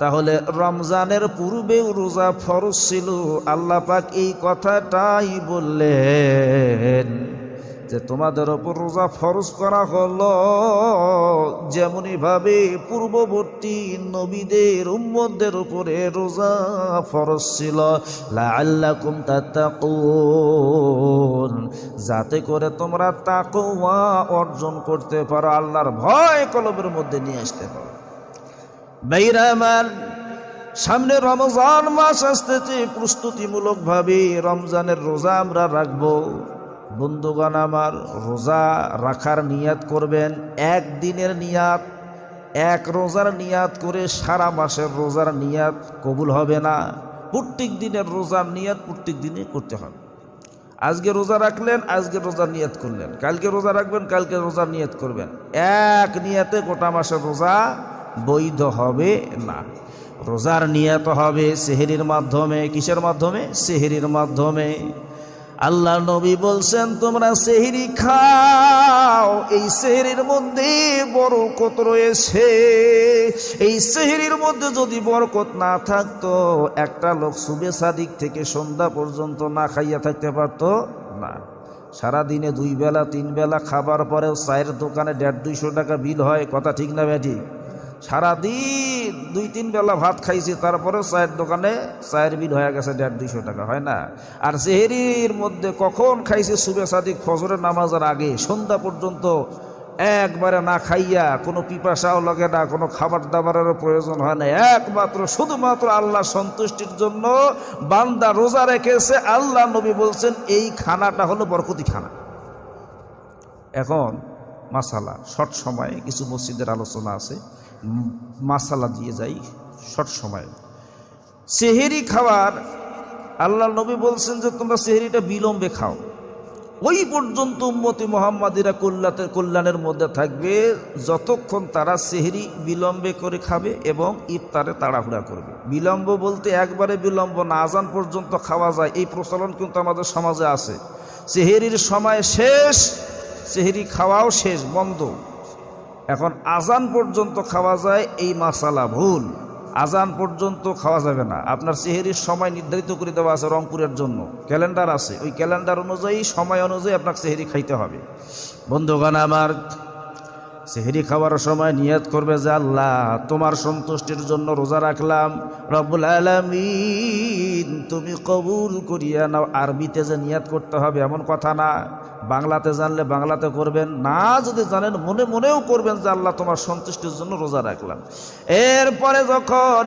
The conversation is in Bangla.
তাহলে রমজানের পূর্বেও রোজা ফরজ ছিল। আল্লাহ পাক এই কথাটাই বললেন যে তোমাদের ওপর রোজা ফরজ করা হলো যেমনিভাবে পূর্ববর্তী নবীদের উম্মতদের উপরে রোজা ফরজ ছিল, লাআল্লাকুম তাত্তাকুন, যাতে করে তোমরা তাকওয়া অর্জন করতে পারো, আল্লাহর ভয় কলবের মধ্যে নিয়ে আসতে পারো। ভাইরা আমার, সামনে রমজান মাস আসতেছে, প্রস্তুতিমূলকভাবে রমজানের রোজা আমরা রাখবো। বন্ধুগণ আমার, রোজা রাখার নিয়াত করবেন। একদিনের নিয়াত, এক রোজার নিয়াত করে সারা মাসের রোজার নিয়াত কবুল হবে না। প্রত্যেক দিনের রোজার নিয়াত প্রত্যেক দিনে করতে হবে। আজকে রোজা রাখলেন, আজকে রোজার নিয়াত করলেন, কালকে রোজা রাখবেন, কালকে রোজার নিয়াত করবেন। এক নিয়াতে গোটা মাসের রোজা বৈধ হবে না। রোজার নিয়াত হবে সেহরির মাধ্যমে। কিসের মাধ্যমে? সেহরির মাধ্যমে। আল্লাহ নবী বলছেন তোমরা সেহরি খাও, এই সেহরির মধ্যে বরকত রয়েছে। এই সেহরির মধ্যে যদি বরকত না থাকতো, একটা লোক সুবে সাদিক থেকে সন্ধ্যা পর্যন্ত না খাইয়া থাকতে পারতো না। সারাদিনে 2 বেলা 3 বেলা খাবার পরেও চায়ের দোকানে 150-200 টাকা বিল হয়। কথা ঠিক না ব্যাটি? সারাদিন 2-3 বেলা ভাত খাইছি, তারপরে চায়ের দোকানে চায়ের বিল হয়ে গেছে 150-200 টাকা, হয় না? আর সেহরির মধ্যে কখন খাইছে? সুবে সাদিক ফজরের নামাজের আগে সন্ধ্যা পর্যন্ত একবারে না খাইয়া, কোনো পিপাসাও লাগে না, কোনো খাবার দাবারেরও প্রয়োজন হয় না। একমাত্র শুধুমাত্র আল্লাহ সন্তুষ্টির জন্য বান্দা রোজা রেখেছে। আল্লাহ নবী বলছেন এই খানাটা হলো বরকতি খানা। এখন মাসালা শর্ট সময়ে, কিছু মসজিদের আলোচনা আছে, মাসালা দিয়ে যাই শর্ট সময়ে। সেহরি খাওয়ার আল্লাহ নবী বলছেন যে তোমরা সেহরিটা বিলম্বে খাও। ওই পর্যন্ত উম্মতি মুহাম্মাদিরা কল্যাণের মধ্যে থাকবে যতক্ষণ তারা সেহরি বিলম্বে করে খাবে এবং ইফতারে তাড়াহুড়া করবে। বিলম্ব বলতে একবারে বিলম্ব না, আজান পর্যন্ত খাওয়া যায়, এই প্রচলন কিন্তু আমাদের সমাজে আছে। সেহরির সময় শেষ, সেহরি খাওয়াও শেষ, বন্ধ। এখন আজান পর্যন্ত খাওয়া যায়, এই মাসালা ভুল। আজান পর্যন্ত খাওয়া যাবে না। আপনার সেহরির সময় নির্ধারিত করে দেওয়া আছে, রংপুরের জন্য ক্যালেন্ডার আছে, ওই ক্যালেন্ডার অনুযায়ী সময় অনুযায়ী আপনাকে সেহরি খাইতে হবে। বন্ধুগণ আমার, সেহরি খাওয়ার সময় নিয়ত করবে যে আল্লাহ তোমার সন্তুষ্টির জন্য রোজা রাখলাম, রব্বুল আলামিন তুমি কবুল করিয়া নাও। আরবিতে যে নিয়ত করতে হবে এমন কথা না, বাংলাতে জানলে বাংলাতে করবেন না, যদি জানেন মনে মনেও করবেন যে আল্লাহ তোমার সন্তুষ্টির জন্য রোজা রাখলাম। এরপরে যখন